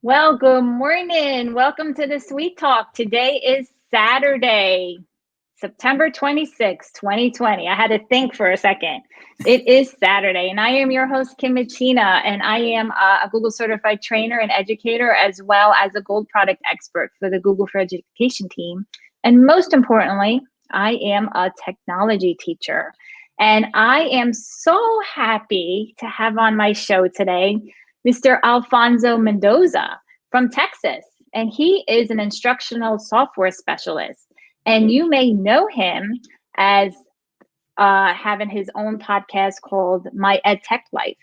Well, good morning. Welcome to the Sweet Talk. Today is Saturday, September 26th, 2020. I had to think for a second. It is Saturday, and I am your host, Kim Machina, and I am a Google certified trainer and educator, as well as a gold product expert for the Google for Education team. And most importantly, I am a technology teacher. And I am so happy to have on my show today Mr. Alfonso Mendoza from Texas. And he is an instructional software specialist. And you may know him as having his own podcast called My EdTech Life.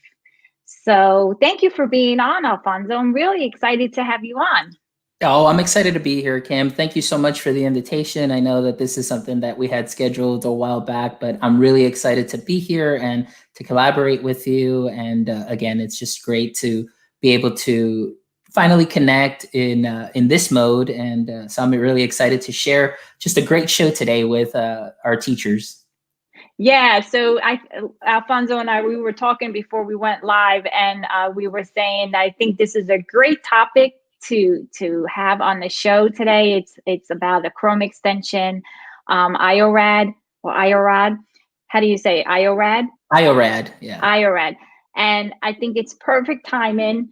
So thank you for being on, Alfonso. I'm really excited to have you on. Oh, I'm excited to be here, Kim. Thank you so much for the invitation. I know that this is something that we had scheduled a while back, but I'm really excited to be here and to collaborate with you. And again, it's just great to be able to finally connect in this mode. And so I'm really excited to share just a great show today with our teachers. Yeah, so Alfonso and I, we were talking before we went live, and we were saying I think this is a great topic to have on the show today. It's about a Chrome extension, IORad or IORad. How do you say it? IORad? IORad, yeah. IORad, and I think it's perfect timing.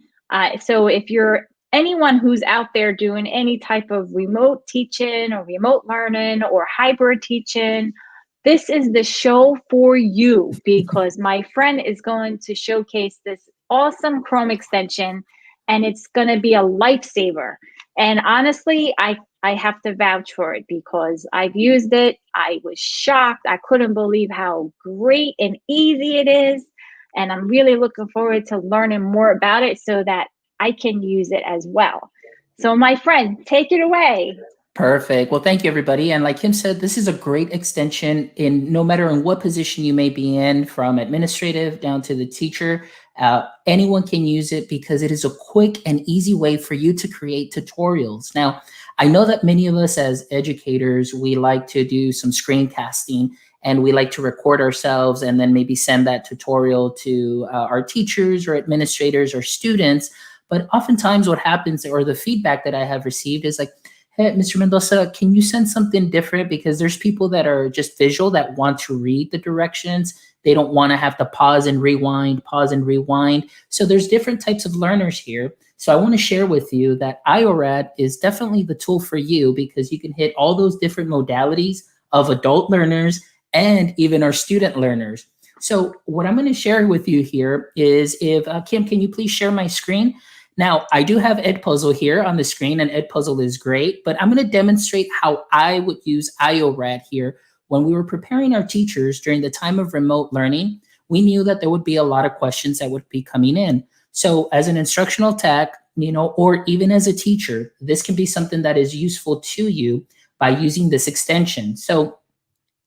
So if you're anyone who's out there doing any type of remote teaching or remote learning or hybrid teaching, this is the show for you because my friend is going to showcase this awesome Chrome extension and it's going to be a lifesaver. And honestly, I have to vouch for it because I've used it. I was shocked. I couldn't believe how great and easy it is. And I'm really looking forward to learning more about it so that I can use it as well. So, my friend, take it away. Perfect. Well, thank you, everybody. And like Kim said, this is a great extension in no matter in what position you may be in, from administrative down to the teacher. Anyone can use it because it is a quick and easy way for you to create tutorials. Now, I know that many of us as educators, we like to do some screencasting and we like to record ourselves and then maybe send that tutorial to our teachers or administrators or students. But oftentimes what happens, or the feedback that I have received, is like, hey, Mr. Mendoza, can you send something different? Because there's people that are just visual that want to read the directions. They don't want to have to pause and rewind, pause and rewind. So there's different types of learners here. So I want to share with you that IORad is definitely the tool for you because you can hit all those different modalities of adult learners and even our student learners. So what I'm going to share with you here is if, Kim, can you please share my screen? Now, I do have Edpuzzle here on the screen, and Edpuzzle is great, but I'm going to demonstrate how I would use IORad here. When we were preparing our teachers during the time of remote learning, we knew that there would be a lot of questions that would be coming in. So as an instructional tech, or even as a teacher, this can be something that is useful to you by using this extension. So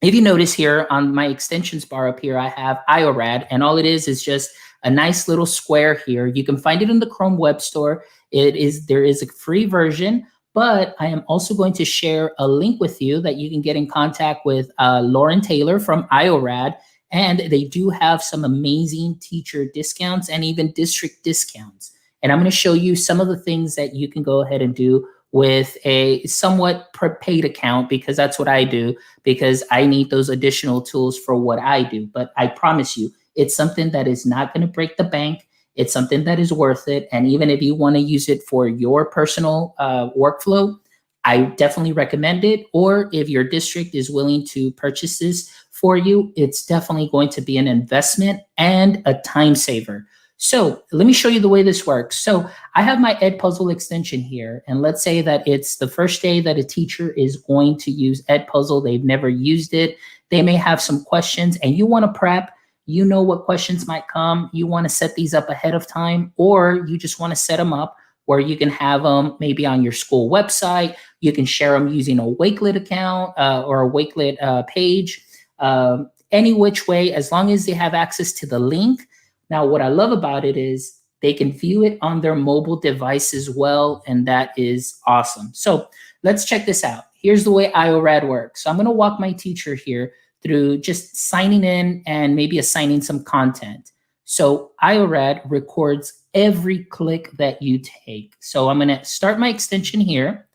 if you notice here on my extensions bar up here, I have IORad, and all it is just a nice little square here. You can find it in the Chrome Web Store. There is a free version, but I am also going to share a link with you that you can get in contact with Lauren Taylor from IORad, and they do have some amazing teacher discounts and even district discounts. And I'm going to show you some of the things that you can go ahead and do with a somewhat paid account, because that's what I do, because I need those additional tools for what I do. But I promise you, it's something that is not going to break the bank. It's something that is worth it. And even if you want to use it for your personal workflow, I definitely recommend it. Or if your district is willing to purchase this for you, it's definitely going to be an investment and a time saver. So let me show you the way this works. So I have my Edpuzzle extension here, and let's say that it's the first day that a teacher is going to use Edpuzzle. They've never used it. They may have some questions, and you want to prep. You know what questions might come. You want to set these up ahead of time, or you just want to set them up where you can have them maybe on your school website. You can share them using a Wakelet account or a Wakelet page. Any which way, as long as they have access to the link. Now, what I love about it is they can view it on their mobile device as well, and that is awesome. So let's check this out. Here's the way IORad works. So I'm going to walk my teacher here through just signing in and maybe assigning some content. So IORad records every click that you take. So I'm going to start my extension here.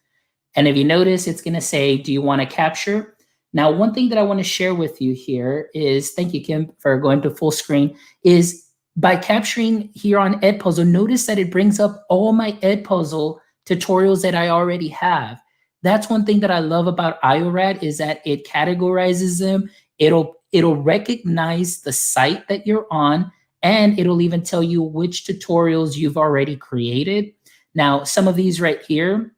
And if you notice, it's going to say, do you want to capture? Now, one thing that I want to share with you here is, thank you, Kim, for going to full screen, is by capturing here on Edpuzzle, notice that it brings up all my Edpuzzle tutorials that I already have. That's one thing that I love about IORad is that it categorizes them. It'll recognize the site that you're on, and it'll even tell you which tutorials you've already created. Now, some of these right here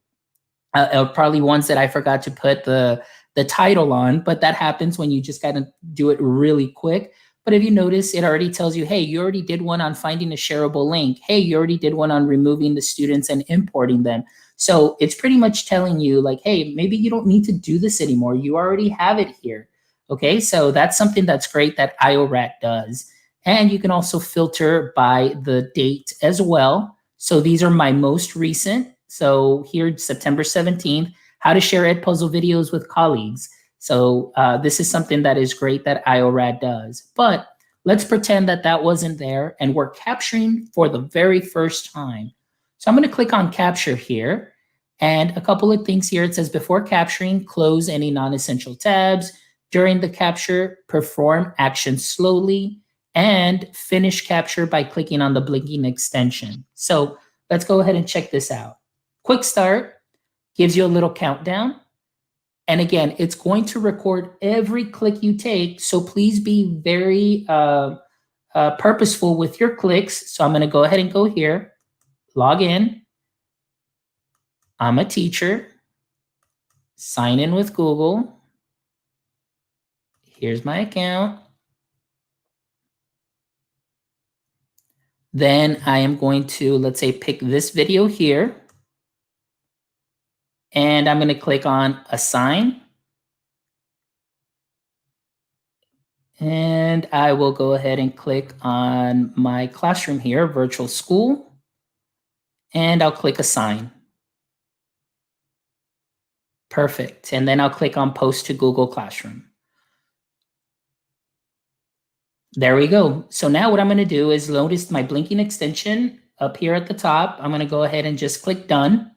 are probably ones that I forgot to put the title on, but that happens when you just gotta do it really quick. But if you notice, it already tells you, hey, you already did one on finding a shareable link. Hey, you already did one on removing the students and importing them. So it's pretty much telling you like, hey, maybe you don't need to do this anymore. You already have it here. Okay, so that's something that's great that IORad does. And you can also filter by the date as well. So these are my most recent. So here, September 17th, how to share Edpuzzle videos with colleagues. So this is something that is great that IORad does. But let's pretend that that wasn't there and we're capturing for the very first time. So I'm going to click on capture here. And a couple of things here. It says before capturing, close any non-essential tabs. During the capture, perform action slowly. And finish capture by clicking on the blinking extension. So let's go ahead and check this out. Quick start gives you a little countdown. And again, it's going to record every click you take. So please be very purposeful with your clicks. So I'm going to go ahead and go here, log in. I'm a teacher. Sign in with Google. Here's my account. Then I am going to, let's say, pick this video here. And I'm going to click on assign. And I will go ahead and click on my classroom here, virtual school. And I'll click assign. Perfect. And then I'll click on post to Google Classroom. There we go. So now what I'm going to do is notice my blinking extension up here at the top. I'm going to go ahead and just click done.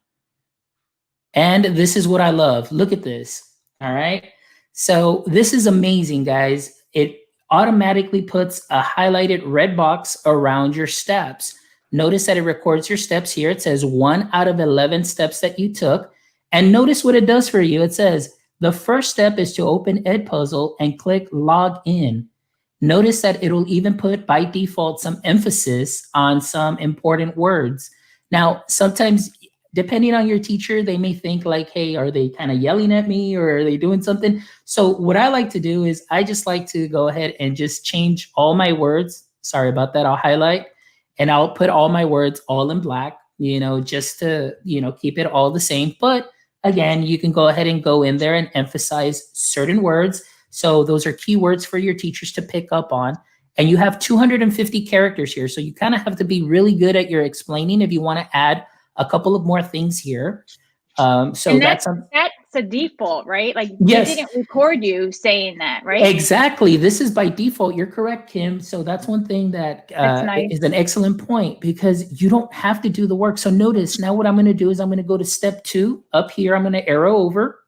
And this is what I love. Look at this. All right. So this is amazing, guys. It automatically puts a highlighted red box around your steps. Notice that it records your steps here. It says 1 out of 11 steps that you took. And notice what it does for you. It says the first step is to open Edpuzzle and click log in. Notice that it'll even put by default some emphasis on some important words. Now, sometimes depending on your teacher, they may think like, hey, are they kind of yelling at me or are they doing something? So what I like to do is I just like to go ahead and just change all my words. Sorry about that. I'll highlight and I'll put all my words all in black, just to, keep it all the same. But again, you can go ahead and go in there and emphasize certain words. So those are keywords for your teachers to pick up on. And you have 250 characters here. So you kind of have to be really good at your explaining if you want to add a couple of more things here. So that's a default, right? Like yes. They didn't record you saying that, right? Exactly. This is by default. You're correct, Kim. So that's one thing that nice. Is an excellent point because you don't have to do the work. So notice now what I'm going to do is I'm going to go to step 2 up here. I'm going to arrow over.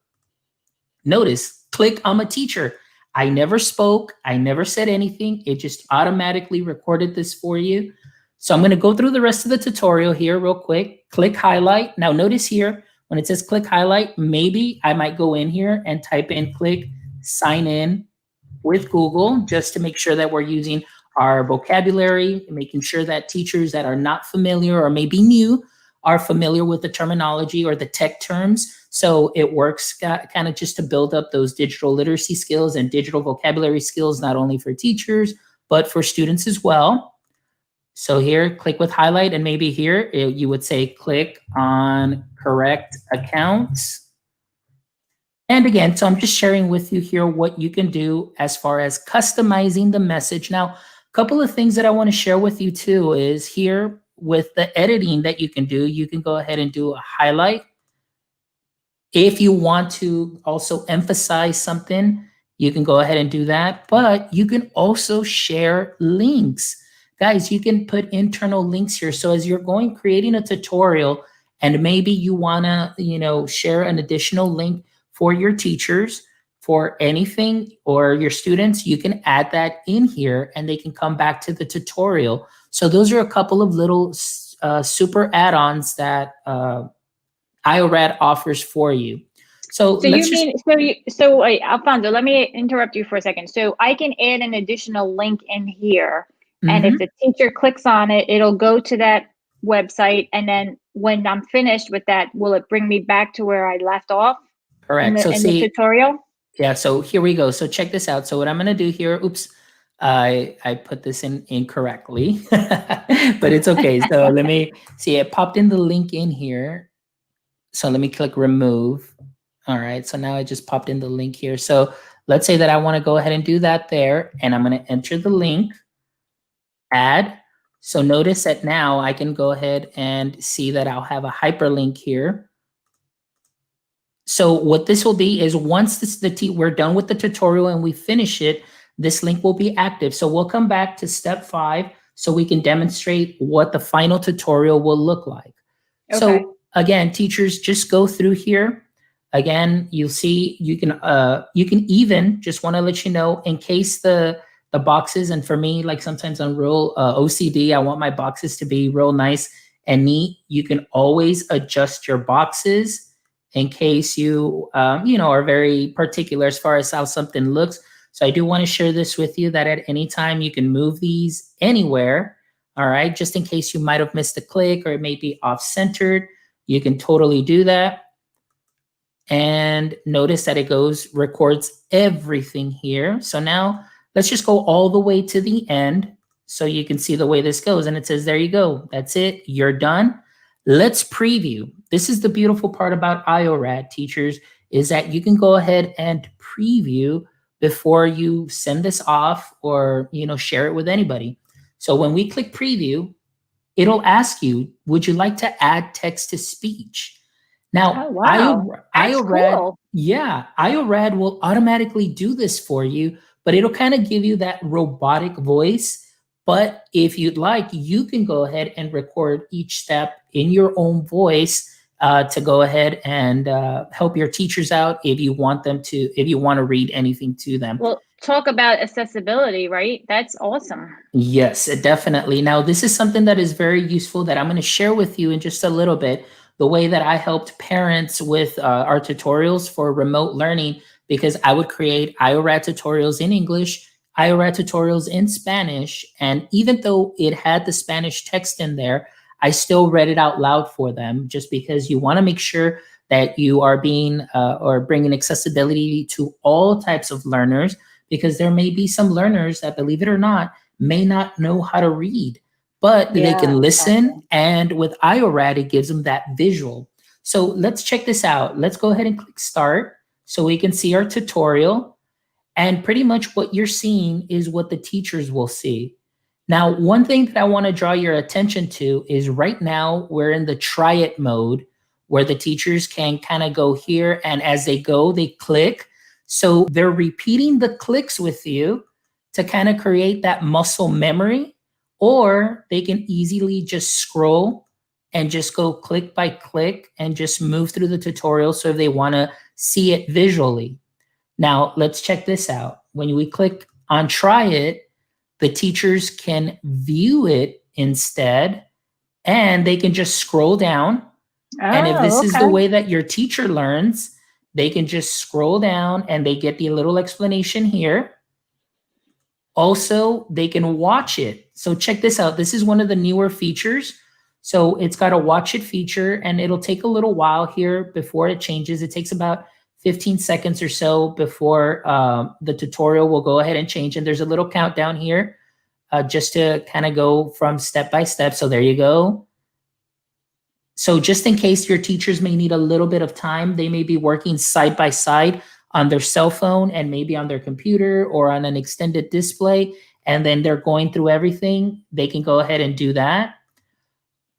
Notice, click I'm a teacher. I never spoke. I never said anything. It just automatically recorded this for you. So I'm going to go through the rest of the tutorial here real quick. Click highlight. Now notice here, when it says click highlight, maybe I might go in here and type in click sign in with Google just to make sure that we're using our vocabulary, making sure that teachers that are not familiar or maybe new are familiar with the terminology or the tech terms. So it works kind of just to build up those digital literacy skills and digital vocabulary skills, not only for teachers, but for students as well. So here, click with highlight, and maybe here you would say click on correct accounts. And again, so I'm just sharing with you here what you can do as far as customizing the message. Now, a couple of things that I want to share with you too is here with the editing that you can do, you can go ahead and do a highlight. If you want to also emphasize something, you can go ahead and do that, but you can also share links. guys, you can put internal links here. So as you're creating a tutorial, and maybe you want to, share an additional link for your teachers for anything or your students, you can add that in here and they can come back to the tutorial. So those are a couple of little super add-ons that IORad offers for you. So wait, Alfonso, let me interrupt you for a second. So I can add an additional link in here, and if the teacher clicks on it, it'll go to that website, and then when I'm finished with that, will it bring me back to where I left off? Correct. In the tutorial? Yeah, so here we go. So check this out. So what I'm going to do here, oops, I put this in incorrectly, but it's okay. So let me see, it popped in the link in here. So let me click remove. All right, so now I just popped in the link here. So let's say that I want to go ahead and do that there, and I'm going to enter the link, add. So notice that now I can go ahead and see that I'll have a hyperlink here. So what this will be is once we're done with the tutorial and we finish it, this link will be active. So we'll come back to step 5 so we can demonstrate what the final tutorial will look like. Okay. So again, teachers, just go through here. Again, you'll see you can even, just want to let you know, in case the boxes, and for me, like sometimes I'm real OCD, I want my boxes to be real nice and neat. You can always adjust your boxes in case you are very particular as far as how something looks. So I do want to share this with you that at any time you can move these anywhere. All right, just in case you might have missed a click or it may be off-centered, you can totally do that. And notice that it records everything here. So now let's just go all the way to the end so you can see the way this goes. And it says, there you go. That's it. You're done. Let's preview. This is the beautiful part about IORad, teachers, is that you can go ahead and preview before you send this off or share it with anybody. So when we click preview, it'll ask you, would you like to add text to speech? Now, oh, wow. IORad, cool. Yeah, IORad will automatically do this for you, but it'll kind of give you that robotic voice. But if you'd like, you can go ahead and record each step in your own voice to go ahead and help your teachers out if you want to read anything to them. Well, talk about accessibility, right? That's awesome. Yes, definitely. Now, this is something that is very useful that I'm going to share with you in just a little bit. The way that I helped parents with our tutorials for remote learning, because I would create IORad tutorials in English, IORad tutorials in Spanish, and even though it had the Spanish text in there, I still read it out loud for them, just because you want to make sure that you are being or bringing accessibility to all types of learners, because there may be some learners that, believe it or not, may not know how to read, but they can listen. Exactly. And with IORad, it gives them that visual. So let's check this out. Let's go ahead and click start so we can see our tutorial. And pretty much what you're seeing is what the teachers will see. Now, one thing that I want to draw your attention to is right now we're in the try it mode where the teachers can kind of go here, and as they go, they click. So they're repeating the clicks with you to kind of create that muscle memory, or they can easily just scroll and just go click by click and just move through the tutorial so if they want to see it visually. Now, let's check this out. When we click on try it, the teachers can view it instead, and they can just scroll down. And if this is the way that your teacher learns, they can just scroll down and they get the little explanation here. Also, they can watch it. So check this out. This is one of the newer features. So it's got a watch it feature, and it'll take a little while here before it changes. It takes about 15 seconds or so before the tutorial will go ahead and change. And there's a little countdown here just to kind of go from step by step. So there you go. So just in case your teachers may need a little bit of time, they may be working side by side on their cell phone and maybe on their computer or on an extended display, and then they're going through everything, they can go ahead and do that.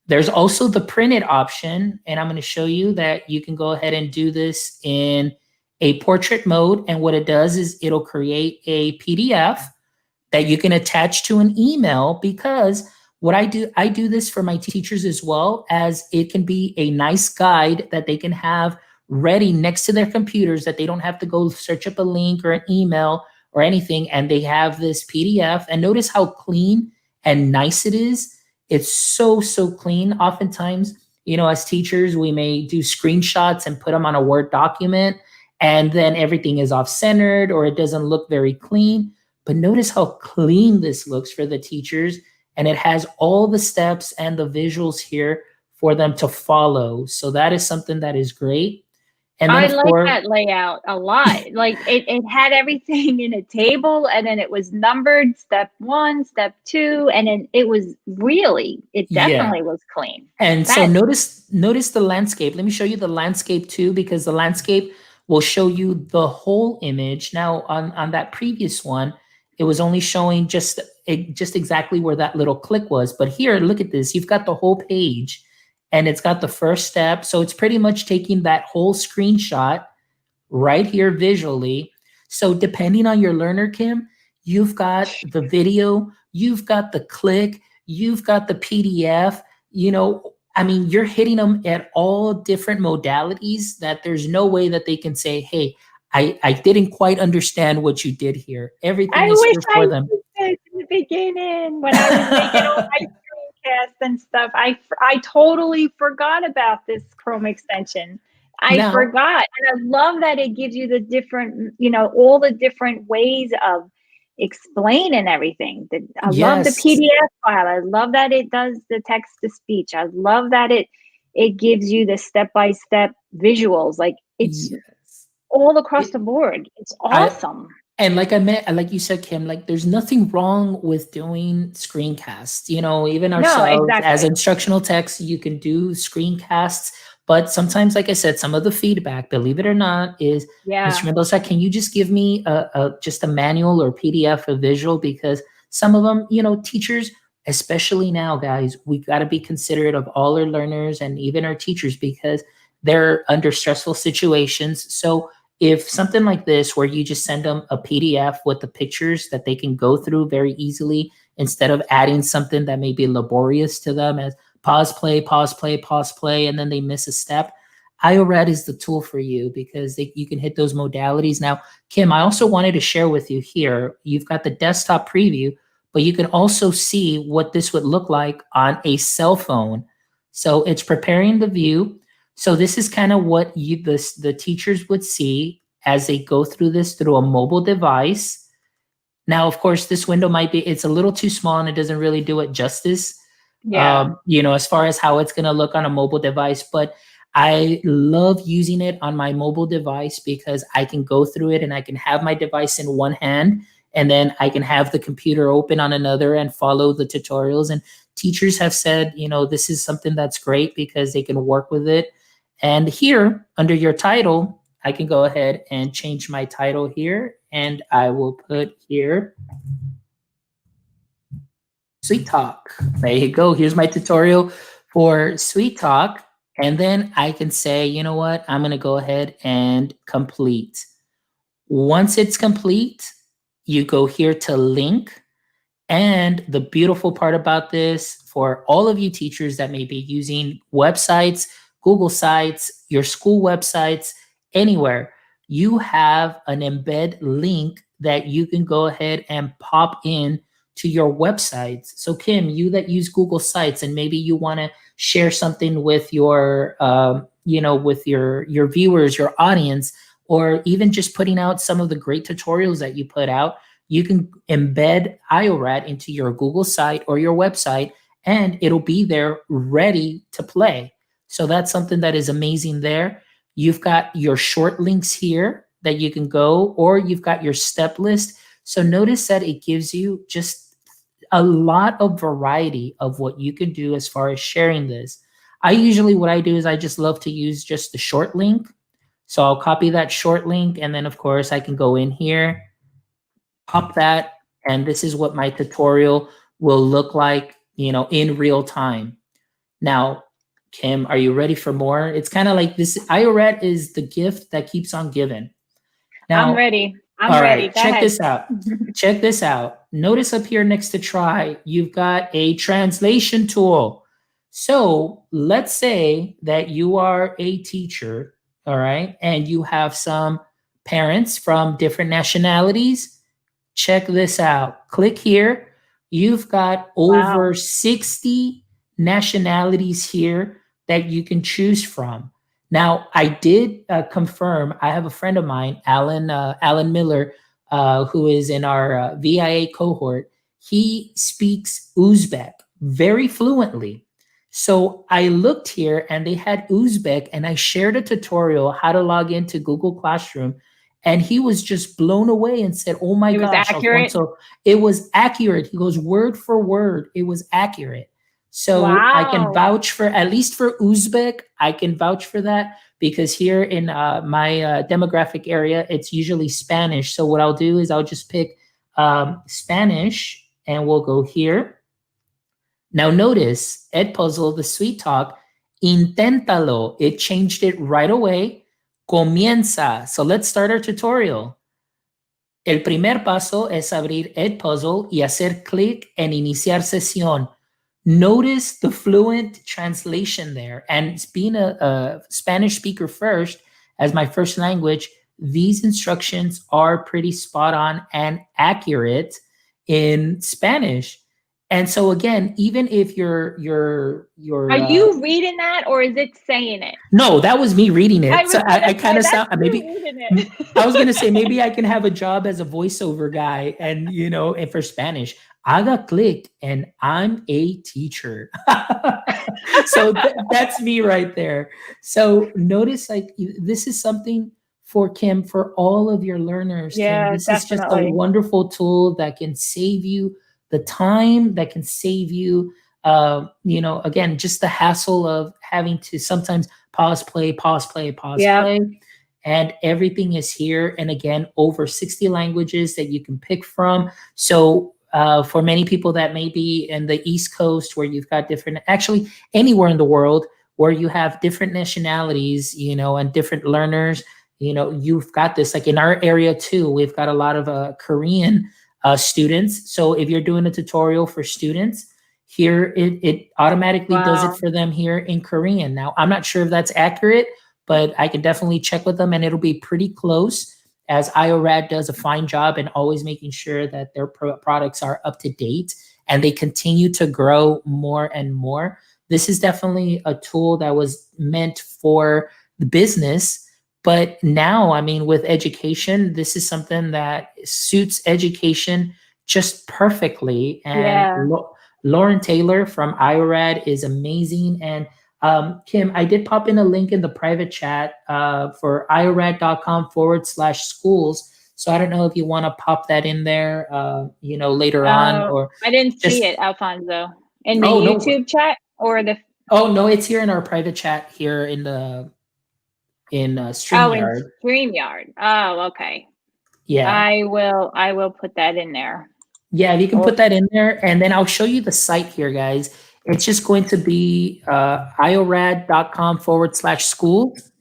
There's also the printed option, and I'm going to show you that you can go ahead and do this in a portrait mode. And what it does is it'll create a PDF that you can attach to an email, because what I do this for my teachers as well, as it can be a nice guide that they can have ready next to their computers, that they don't have to go search up a link or an email or anything. And they have this PDF, and notice how clean and nice it is. It's so, so clean. Oftentimes, as teachers, we may do screenshots and put them on a Word document, and then everything is off centered or it doesn't look very clean. But notice how clean this looks for the teachers, and it has all the steps and the visuals here for them to follow. So that is something that is great. And then I of like course, that layout a lot. Like it had everything in a table, and then it was numbered step 1, step 2, and then it yeah. definitely was clean. And so That notice the landscape. Let me show you the landscape too, because the landscape will show you the whole image. Now on that previous one, it was only showing just exactly where that little click was. But here, look at this. You've got the whole page, and it's got the first step. So it's pretty much taking that whole screenshot right here visually. So depending on your learner, Kim, you've got the video, you've got the click, you've got the PDF. I mean, you're hitting them at all different modalities, that there's no way that they can say, hey, I didn't quite understand what you did here. I Everything is wish here I for did them. this in the beginning when I was making all my screencasts and stuff. I totally forgot about this Chrome extension. I Now, forgot, and I love that it gives you the different, all the different ways of explaining everything. I love the yes. PDF file. I love that it does the text to speech. I love that it gives you the step-by-step visuals. Like it's Yes. all across It, the board. It's I, awesome. And like you said, Kim, like there's nothing wrong with doing screencasts. Even No, ourselves as exactly. instructional techs, you can do screencasts. But sometimes, like I said, some of the feedback, believe it or not, is, Mr. Yeah. Mendoza, can you just give me just a manual or PDF or visual? Because some of them, teachers, especially now, guys, we got to be considerate of all our learners and even our teachers, because they're under stressful situations. So if something like this, where you just send them a PDF with the pictures that they can go through very easily, instead of adding something that may be laborious to them, as pause, play, pause, play, pause, play, and then they miss a step, IORad is the tool for you, because you can hit those modalities. Now, Kim, I also wanted to share with you here, you've got the desktop preview, but you can also see what this would look like on a cell phone. So it's preparing the view. So this is kind of what the teachers would see as they go through this through a mobile device. Now, of course, this window it's a little too small, and it doesn't really do it justice, Yeah. as far as how it's going to look on a mobile device. But I love using it on my mobile device, because I can go through it and I can have my device in one hand, and then I can have the computer open on another and follow the tutorials. And teachers have said, this is something that's great, because they can work with it. And here, under your title, I can go ahead and change my title here, and I will put here Sweet Talk. There you go. Here's my tutorial for Sweet Talk. And then I can say, you know what? I'm going to go ahead and complete. Once it's complete, you go here to link. And the beautiful part about this, for all of you teachers that may be using websites, Google sites, your school websites, anywhere, you have an embed link that you can go ahead and pop in to your websites. So Kim, you that use Google Sites, and maybe you want to share something with your, with your viewers, your audience, or even just putting out some of the great tutorials that you put out, you can embed IORad into your Google site or your website, and it'll be there ready to play. So that's something that is amazing there. You've got your short links here that you can go, or you've got your step list. So notice that it gives you just a lot of variety of what you can do as far as sharing this. What I do is I just love to use just the short link. So I'll copy that short link, and then of course I can go in here, pop that, and this is what my tutorial will look like, in real time. Now, Kim, are you ready for more? It's kind of like this. IORad is the gift that keeps on giving. I'm Now, ready. I'm All ready. right, Go check ahead. this out. Check this out. Notice up here next to try, you've got a translation tool. So let's say that you are a teacher, all right, and you have some parents from different nationalities. Check this out. Click here. You've got Wow. over 60 nationalities here that you can choose from. Now, I did confirm. I have a friend of mine, Alan Miller, who is in our VIA cohort. He speaks Uzbek very fluently. So I looked here and they had Uzbek, and I shared a tutorial how to log into Google Classroom. And he was just blown away and said, "Oh my It was gosh, accurate. Alfonso, it was accurate." He goes, "Word for word, it was accurate." So I can Wow. vouch for, at least for Uzbek, I can vouch for that because here in my demographic area, it's usually Spanish. So what I'll do is I'll just pick Spanish and we'll go here. Now notice Edpuzzle, the sweet talk, inténtalo. It changed it right away. Comienza. So let's start our tutorial. El primer paso es abrir Edpuzzle y hacer clic en iniciar sesión. Notice the fluent translation there. And being a Spanish speaker first, as my first language, these instructions are pretty spot on and accurate in Spanish. And so again, even if Are you reading that or is it saying it? no, that was me reading I it. was So gonna I say kind of that's sound you maybe reading it. I was gonna say maybe I can have a job as a voiceover guy, and and for Spanish, haga click, and I'm a teacher. So that's me right there. So notice, like this is something for Kim, for all of your learners. Kim, Yeah, this is just a definitely. wonderful tool that can save you the time, that can save you, again, just the hassle of having to sometimes pause, play, pause, play, pause, Yeah. play. And everything is here. And again, over 60 languages that you can pick from. So for many people that may be in the East Coast, where you've got different, actually anywhere in the world where you have different nationalities, and different learners, you've got this. Like in our area too, we've got a lot of Korean students. So if you're doing a tutorial for students, here it automatically does it Wow. for them here in Korean. Now, I'm not sure if that's accurate, but I can definitely check with them and it'll be pretty close, as IORad does a fine job in always making sure that their products are up to date and they continue to grow more and more. This is definitely a tool that was meant for the business. But now, I mean, with education, this is something that suits education just perfectly. And Yeah. Lauren Taylor from IORad is amazing. And Kim, I did pop in a link in the private chat for IORad.com/schools. So I don't know if you want to pop that in there, later on, or I didn't see just, it, Alfonso. In the oh, no. YouTube chat or the Oh, no, it's here in our private chat here in in StreamYard. StreamYard. Oh, okay. Yeah. I will put that in there. Yeah, if you can Or put that in there, and then I'll show you the site here, guys. It's just going to be IORad.com/schools.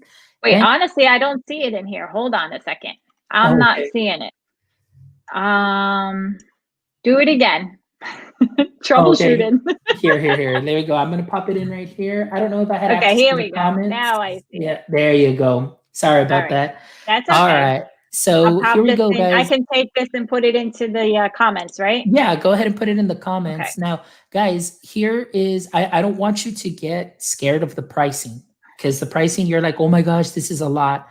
wait, And honestly, I don't see it in here. Hold on a second. I'm not okay. seeing it. Do it again. Okay. Troubleshooting. Here. There we go. I'm gonna pop it in right here. I don't know if I had Okay, access here to the we go. comments. Now I see it. Yeah, there you go. Sorry All about right. that. That's All okay. right. I'll So pop here we this go, in. I guys. can take this and put it into the comments, right? Yeah, go ahead and put it in the Okay. comments. Now, guys, here is, I don't want you to get scared of the pricing, because the pricing, you're like, oh my gosh, this is a lot.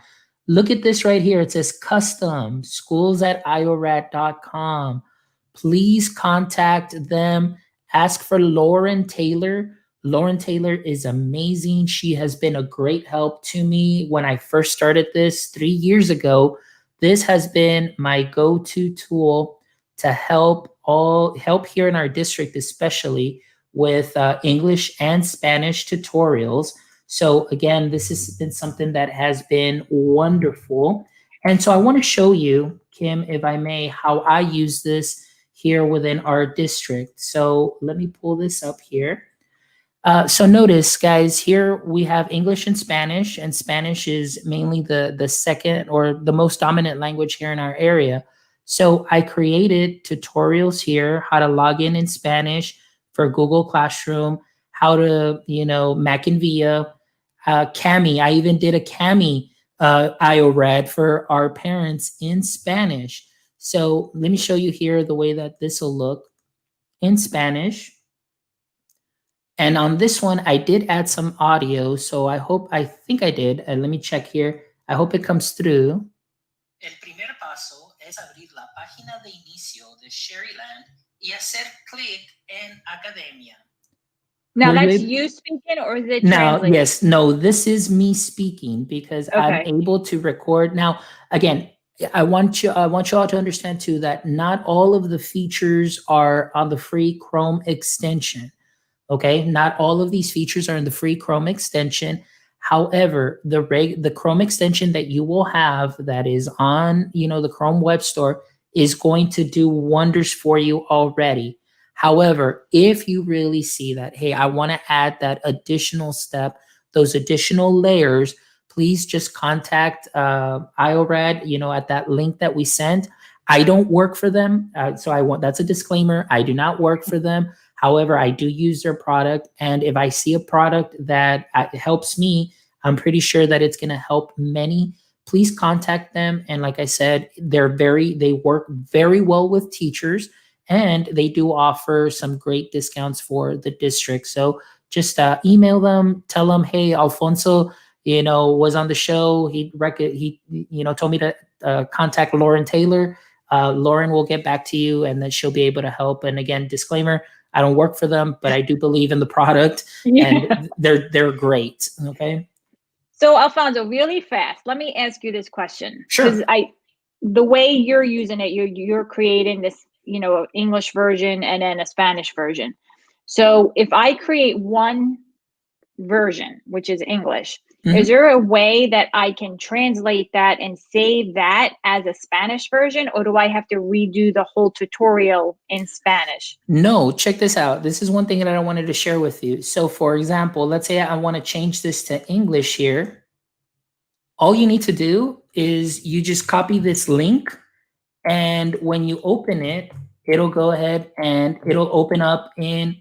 Look at this right here. It says custom schools at IORad.com. Please contact them. Ask for Lauren Taylor. Lauren Taylor is amazing. She has been a great help to me when I first started this 3 years ago. This has been my go-to tool to help here in our district, especially with English and Spanish tutorials. So again, this has been something that has been wonderful. And so I want to show you, Kim, if I may, how I use this here within our district. So let me pull this up here. So notice, guys, here we have English and Spanish is mainly the second or the most dominant language here in our area. So I created tutorials here, how to log in Spanish for Google Classroom, how to, Mac and Via, Cami. I even did a Cami IORad for our parents in Spanish. So let me show you here the way that this will look in Spanish. And on this one, I did add some audio. So I think I did. Let me check here. I hope it comes through. El primer paso es abrir la página de inicio de Sherryland y hacer clic en Academia. Now that's you speaking or is it now translated? Yes, no, this is me speaking because I'm able to record. Now again, I want you all to understand too that not all of the features are on the free Chrome extension. Okay, not all of these features are in the free Chrome extension. However, the Chrome extension that you will have that is on the Chrome Web Store is going to do wonders for you already. However, if you really see that, hey, I want to add that additional step, those additional layers, please just contact IORad, at that link that we sent. I don't work for them, so that's a disclaimer. I do not work for them. However, I do use their product, and if I see a product that helps me, I'm pretty sure that it's going to help many. Please contact them. And like I said, they work very well with teachers, and they do offer some great discounts for the district. So just email them, tell them, hey, Alfonso, was on the show. He told me to contact Lauren Taylor. Lauren will get back to you, and then she'll be able to help. And again, disclaimer, I don't work for them, but I do believe in the product, and they're great. Okay. So Alfonso, really fast, let me ask you this question. Sure. Because the way you're using it, you're creating this, English version and then a Spanish version. So if I create one version, which is English, is there a way that I can translate that and save that as a Spanish version, or do I have to redo the whole tutorial in Spanish? No, check this out. This is one thing that I wanted to share with you. So for example, let's say I want to change this to English here. All you need to do is you just copy this link, and when you open it, it'll go ahead and it'll open up in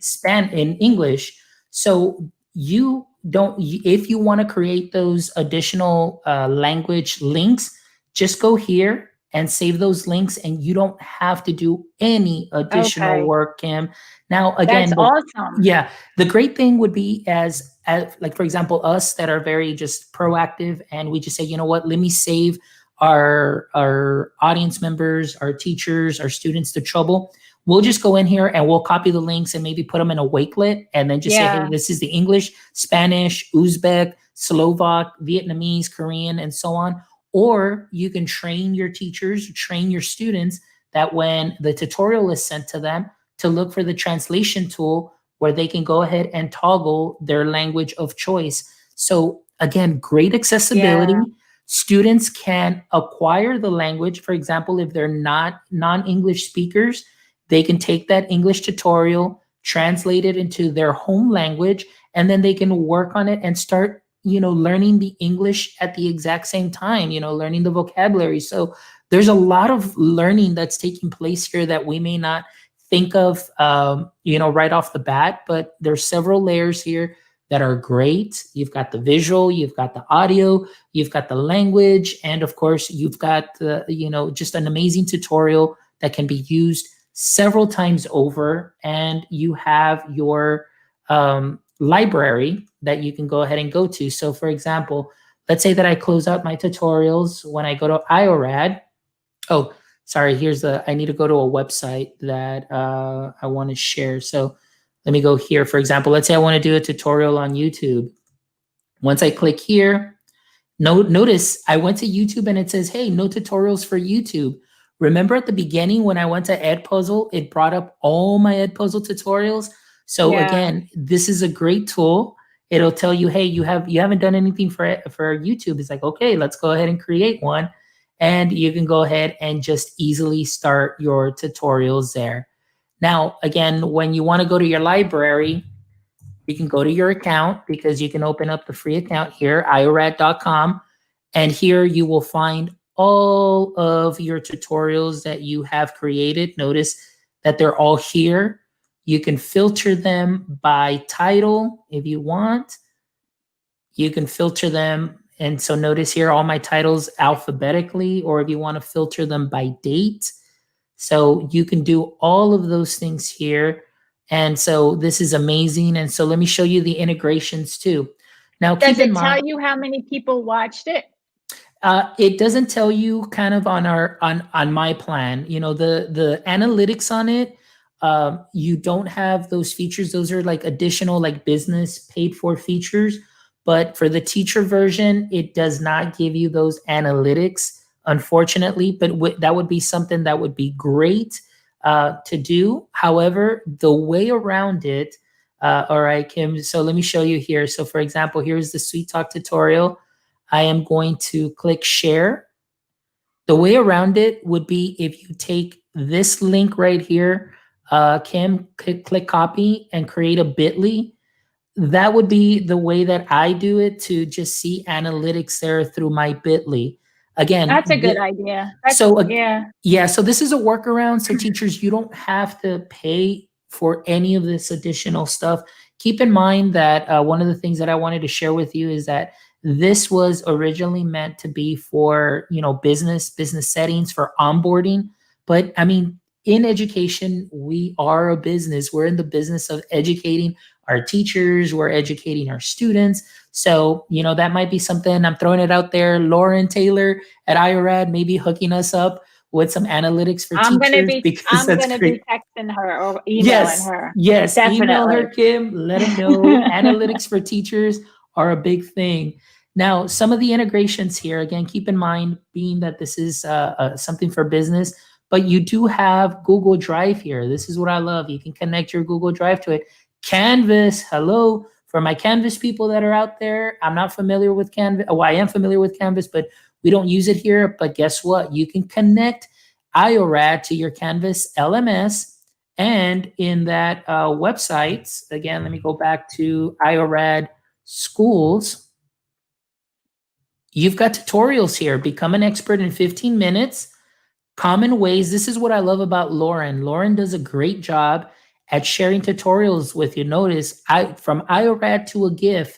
English. So you don't, if you want to create those additional language links, just go here and save those links, and you don't have to do any additional work, Kim. Now, again, that's awesome. Yeah, the great thing would be as like, for example, us that are very just proactive, and we just say, you know what, let me save our audience members, our teachers, our students the trouble. We'll just go in here and we'll copy the links and maybe put them in a wakelet, and then just say, hey, this is the English, Spanish, Uzbek, Slovak, Vietnamese, Korean, and so on. Or you can train your teachers, train your students that when the tutorial is sent to them, to look for the translation tool where they can go ahead and toggle their language of choice. So again, great accessibility. Yeah. Students can acquire the language. For example, if they're not non-English speakers, they can take that English tutorial, translate it into their home language, and then they can work on it and start, learning the English at the exact same time, learning the vocabulary. So there's a lot of learning that's taking place here that we may not think of, right off the bat, but there's several layers here that are great. You've got the visual, you've got the audio, you've got the language, and of course, you've got the, just an amazing tutorial that can be used several times over, and you have your library that you can go ahead and go to. So for example, let's say that I close out my tutorials when I go to IORad. Oh, sorry, I need to go to a website that I want to share. So let me go here. For example, let's say I want to do a tutorial on YouTube. Once I click here, notice I went to YouTube and it says, hey, no tutorials for YouTube. Remember at the beginning when I went to Edpuzzle, it brought up all my Edpuzzle tutorials. So again, this is a great tool. It'll tell you, hey, you haven't done anything for YouTube. It's like, okay, let's go ahead and create one. And you can go ahead and just easily start your tutorials there. Now, again, when you want to go to your library, you can go to your account because you can open up the free account here, IORad.com. And here you will find all of your tutorials that you have created. Notice that they're all here. You can filter them by title if you want. You can filter them. And so notice here, all my titles alphabetically, or if you want to filter them by date. So you can do all of those things here. And so this is amazing. And so let me show you the integrations too. Now, Does keep in it tell mind, you how many people watched it? it doesn't tell you kind of on on my plan. You know, the analytics on it. You don't have those features. Those are like additional like business paid for features. But for the teacher version, it does not give you those analytics, unfortunately. But that would be something that would be great to do. However, the way around it. All right, Kim. So let me show you here. So for example, here's the Sweet Talk tutorial. I am going to click share. The way around it would be if you take this link right here, Kim, click copy and create a bit.ly. That would be the way that I do it to just see analytics there through my bit.ly. Again, That's a good idea. Yeah. Yeah, so this is a workaround. So teachers, you don't have to pay for any of this additional stuff. Keep in mind that one of the things that I wanted to share with you is that this was originally meant to be for, you know, business settings for onboarding. But I mean, in education, we are a business. We're in the business of educating our teachers, we're educating our students. So, you know, that might be something. I'm throwing it out there. Lauren Taylor at IORad maybe hooking us up with some analytics for teachers because that's great. Be texting her or emailing Yes, her. yes. Email her, Definitely. Kim. Let them know analytics for teachers are a big thing. Now, some of the integrations here, again, keep in mind, being that this is something for business, but you do have Google Drive here. This is what I love. You can connect your Google Drive to it. Canvas, hello. For my Canvas people that are out there, I'm not familiar with Canvas. Oh, I am familiar with Canvas, but we don't use it here. But guess what? You can connect IORad to your Canvas LMS. And in that website, again, let me go back to IORad schools. You've got tutorials here. Become an expert in 15 minutes. Common ways. This is what I love about Lauren. Lauren does a great job at sharing tutorials with you. Notice from IORad to a GIF,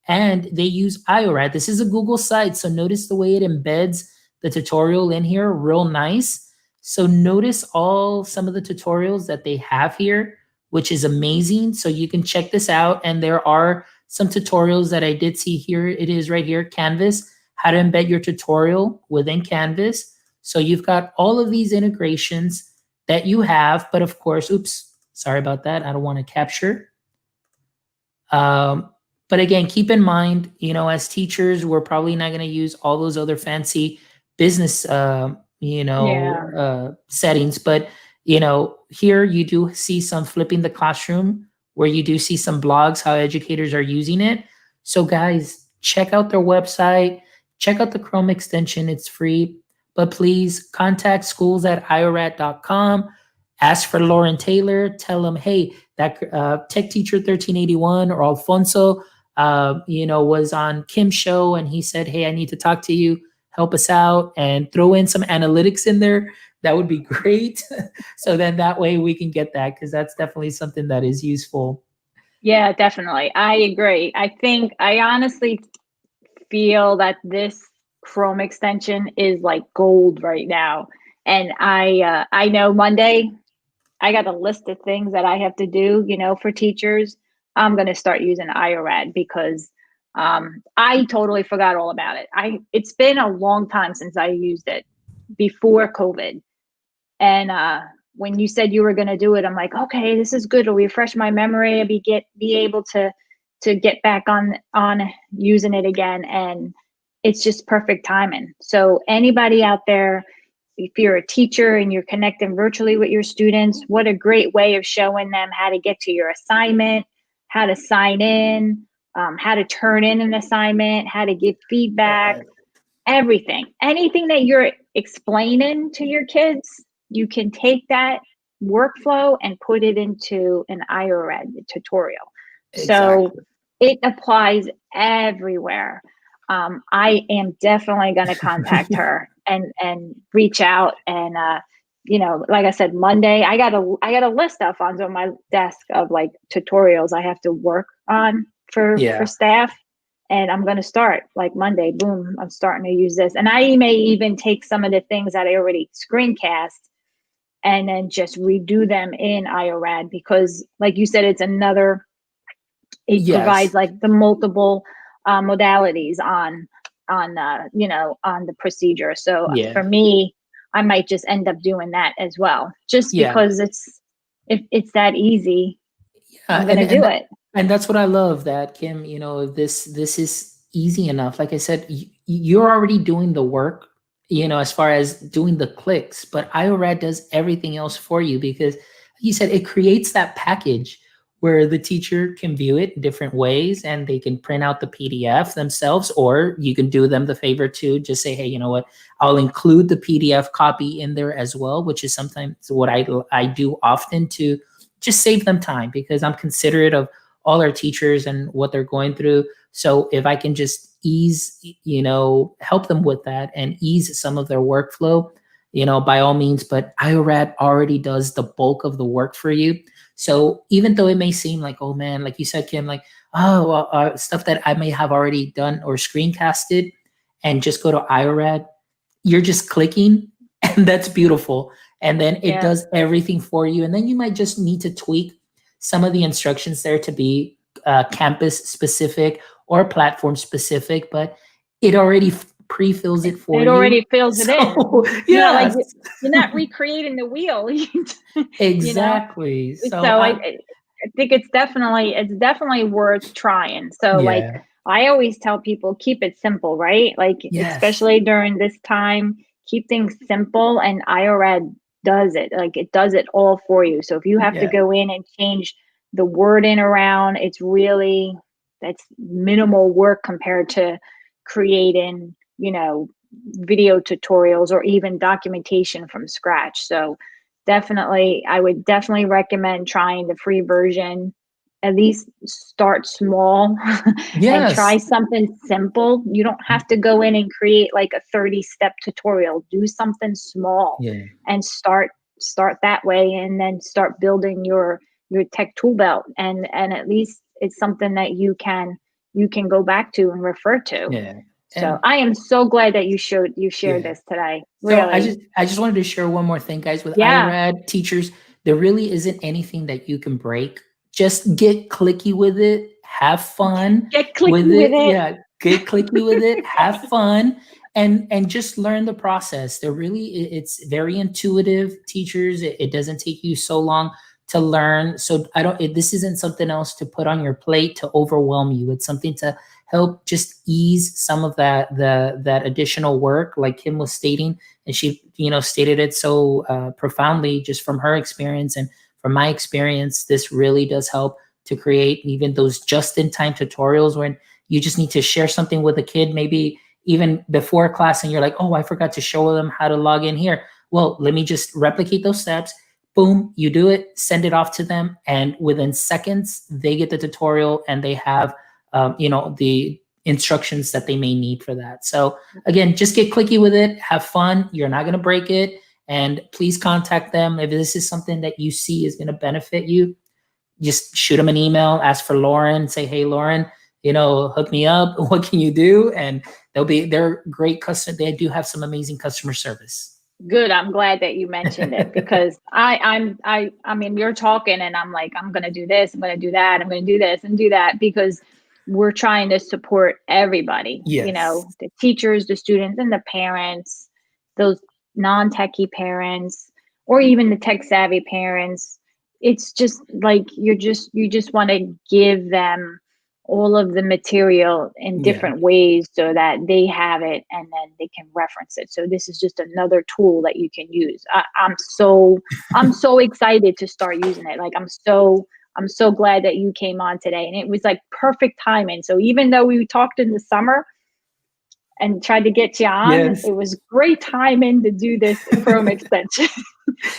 and they use IORad. This is a Google site, so notice the way it embeds the tutorial in here, real nice. So notice some of the tutorials that they have here, which is amazing. So you can check this out, and there are some tutorials that I did see here. It is right here, Canvas, how to embed your tutorial within Canvas. So you've got all of these integrations that you have, but of course, oops, sorry about that. I don't want to capture. But again, keep in mind, you know, as teachers, we're probably not going to use all those other fancy business, settings. But, you know, here you do see some flipping the classroom where you do see some blogs, how educators are using it. So guys, check out their website, check out the Chrome extension. It's free. But please contact schools@IORad.com. Ask for Lauren Taylor. Tell them, hey, that Tech Teacher 1381 or Alfonso, was on Kim's show, and he said, hey, I need to talk to you. Help us out, and throw in some analytics in there. That would be great. So then that way we can get that, because that's definitely something that is useful. Yeah, definitely. I agree. I honestly feel that this Chrome extension is like gold right now. And I know Monday I got a list of things that I have to do, you know, for teachers. I'm going to start using IORad because I totally forgot all about it. It's been a long time since I used it before COVID. And when you said you were going to do it, I'm like, okay, this is good. It'll refresh my memory. I'll be able to get back on using it again. And it's just perfect timing. So anybody out there, if you're a teacher and you're connecting virtually with your students, what a great way of showing them how to get to your assignment, how to sign in, how to turn in an assignment, how to give feedback, everything. Anything that you're explaining to your kids, you can take that workflow and put it into an IORad tutorial. So Exactly. it applies everywhere. I am definitely going to contact her and reach out and like I said, Monday I got a list, Alfonso, on my desk of like tutorials I have to work on for Yeah. staff, and I'm going to start like Monday. Boom, I'm starting to use this, and I may even take some of the things that I already screencast and then just redo them in IORad, because like you said, it provides Yes. like the multiple modalities on the procedure. So Yeah. for me, I might just end up doing that as well, just Yeah. because it's that easy. Yeah, I'm gonna do it. and that's what I love, that Kim, this is easy enough. Like I said, you're already doing the work, as far as doing the clicks, but IORad does everything else for you, because you said it creates that package where the teacher can view it in different ways, and they can print out the PDF themselves, or you can do them the favor to just say, hey, you know what, I'll include the PDF copy in there as well, which is sometimes what I do often to just save them time, because I'm considerate of all our teachers and what they're going through. So if I can just help them with that and ease some of their workflow, by all means. But IORad already does the bulk of the work for you. So even though it may seem like, oh man, like you said, Kim, like, oh, well, stuff that I may have already done or screencasted, and just go to IORad, you're just clicking, and that's beautiful. And then it Yeah. does everything for you. And then you might just need to tweak some of the instructions there to be campus specific or platform specific, but it already pre-fills it for It you. already fills it So in. It's not like yes, you're not recreating the wheel. you know. exactly. So So I think it's definitely worth trying. So like yeah, I always tell people, keep it simple, right? Like yes, especially during this time, keep things simple, and IORad does it. Like it does it all for you. So if you have to yeah, go in and change the wording around, that's minimal work compared to creating, video tutorials or even documentation from scratch. So I would definitely recommend trying the free version. At least start small and try yes, something simple. You don't have to go in and create like a 30-step tutorial. Do something small yeah, and start that way, and then start building your tech tool belt, and at least it's something that you can go back to and refer to. yeah. So And I am so glad that you shared yeah. this today. So I Really. just I just wanted to share one more thing, guys. With Yeah. IORad teachers, there really isn't anything that you can break. Just get clicky with it, have fun Get with clicky with it. it. Yeah, get clicky with it, have fun, and just learn the process. It's very intuitive, teachers. It doesn't take you so long to learn. So this isn't something else to put on your plate to overwhelm you. It's something to help just ease some of that additional work, like Kim was stating, and she stated it so profoundly, just from her experience and from my experience. This really does help to create even those just-in-time tutorials when you just need to share something with a kid, maybe even before class, and you're like, oh, I forgot to show them how to log in here. Well, let me just replicate those steps. Boom, you do it, send it off to them, and within seconds they get the tutorial, and they have the instructions that they may need for that. So again, just get clicky with it, have fun. You're not going to break it. And please contact them if this is something that you see is going to benefit you. Just shoot them an email, ask for Lauren, say, hey, Lauren, hook me up. What can you do? And they're great customer. They do have some amazing customer service. Good. I'm glad that you mentioned it, because I mean, you're talking and I'm like, I'm gonna do this, I'm gonna do that, I'm gonna do this and do that, because we're trying to support everybody, Yes. the teachers, the students, and the parents, those non-techie parents, or even the tech savvy parents. It's just like you just want to give them all of the material in Yeah. different ways so that they have it and then they can reference it. So this is just another tool that you can use. I'm so excited to start using it. Like I'm so glad that you came on today, and it was like perfect timing. So even though we talked in the summer and tried to get you on, Yes. it was great timing to do this Chrome extension.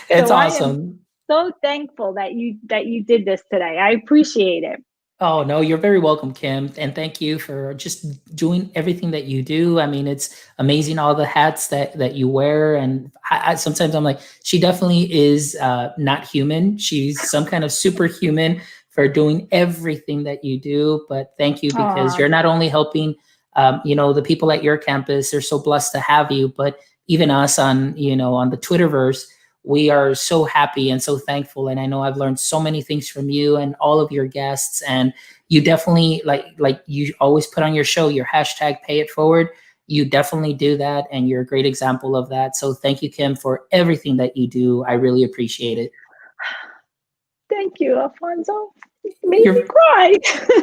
It's So I am awesome. so thankful that you did this today. I appreciate it. Oh, no, you're very welcome, Kim. And thank you for just doing everything that you do. I mean, it's amazing all the hats that you wear. And sometimes I'm like, she definitely is not human. She's some kind of superhuman for doing everything that you do. But thank you, because Aw. you're not only helping, the people at your campus, they're so blessed to have you, but even us on, on the Twitterverse, we are so happy and so thankful. And I know I've learned so many things from you and all of your guests. And you definitely, like you always put on your show, your hashtag pay it forward. You definitely do that, and you're a great example of that. So thank you, Kim, for everything that you do. I really appreciate it. Thank you, Alfonso. You made me You're cry.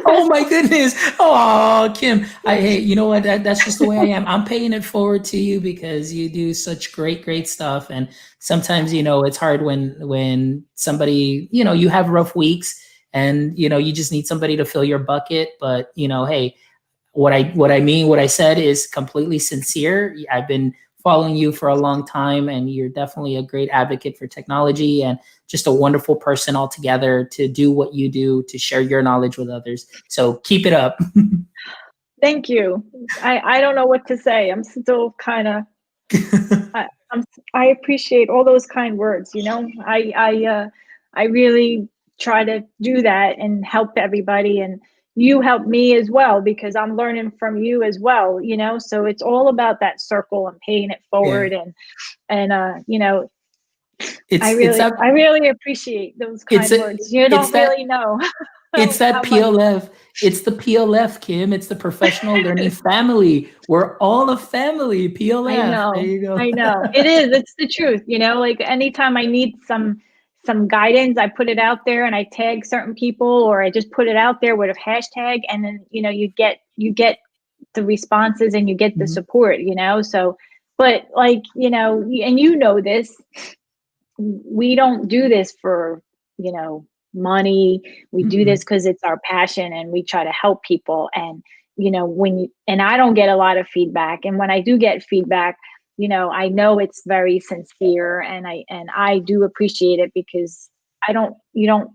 Oh my goodness. Oh, Kim. Hey, you know what? That's just the way I am. I'm paying it forward to you because you do such great stuff. And sometimes, it's hard when somebody, you have rough weeks and you just need somebody to fill your bucket. But hey, what I said is completely sincere. I've been following you for a long time, and you're definitely a great advocate for technology and just a wonderful person altogether to do what you do, to share your knowledge with others. So keep it up. Thank you. I don't know what to say. I'm still kind of I appreciate all those kind words. I really try to do that and help everybody, and you help me as well because I'm learning from you as well. So it's all about that circle and paying it Yeah. forward, and It's I it's really that I really appreciate those it's kind a, words. You it's don't that really know it's that how much. PLF. It's the PLF, Kim. It's the professional learning family. We're all a family. I PLF. There know. you go. I know. It is. It's the truth. Like anytime I need some guidance, I put it out there and I tag certain people, or I just put it out there with a hashtag, and then you get the responses and you get the Mhm. support. So, but and this, we don't do this for you know money. We do this Mm-mm. because it's our passion, and we try to help people. And and I don't get a lot of feedback, and when I do get feedback, I know it's very sincere, and I do appreciate it, because I don't you don't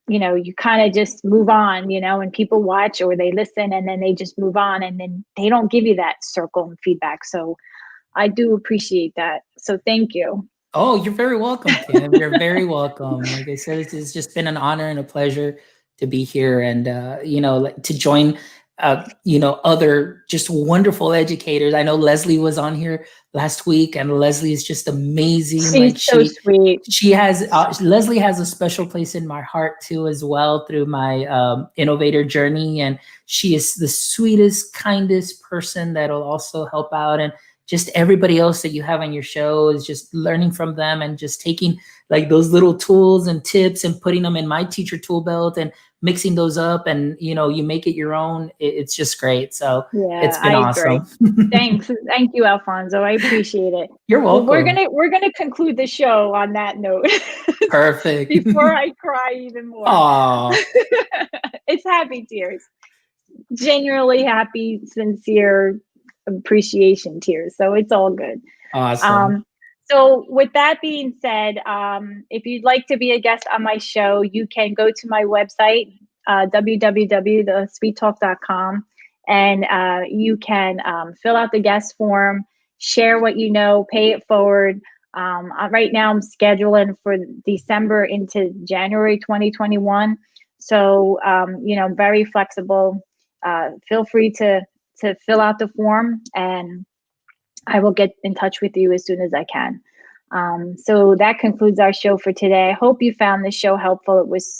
you kind of just move on, and people watch or they listen, and then they just move on, and then they don't give you that circle and feedback. So I do appreciate that, so thank you. Oh, you're very welcome, Kim. You're very welcome. Like I said, it's just been an honor and a pleasure to be here, and like, to join other just wonderful educators. I know Leslie was on here last week, and Leslie is just amazing. She's Like so sweet. she has Leslie has a special place in my heart too, as well, through my innovator journey. And she is the sweetest, kindest person that'll also help out. And just everybody else that you have on your show is just learning from them and just taking like those little tools and tips and putting them in my teacher tool belt and mixing those up, and you make it your own. It's just great. So it's Yeah, been I agree. awesome. Thanks. Thank you, Alfonso. I appreciate it. You're Well, we're welcome. gonna we're gonna conclude the show on that note Perfect. before I cry even more. Aw, It's happy tears. Genuinely happy, sincere appreciation tears. So it's all good. awesome. Um, so with that being said, if you'd like to be a guest on my show, you can go to my website, www.thesweettalk.com, and you can fill out the guest form, share what you know, pay it forward. Right now, I'm scheduling for December into January 2021. So, I'm very flexible. Feel free to fill out the form, and I will get in touch with you as soon as I can. So that concludes our show for today. I hope you found this show helpful. It was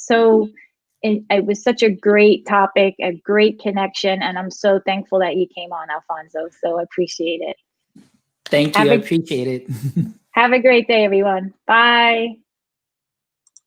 such a great topic, a great connection, and I'm so thankful that you came on, Alfonso. So I appreciate it. Thank you. Have I a appreciate it. have a great day, everyone. Bye.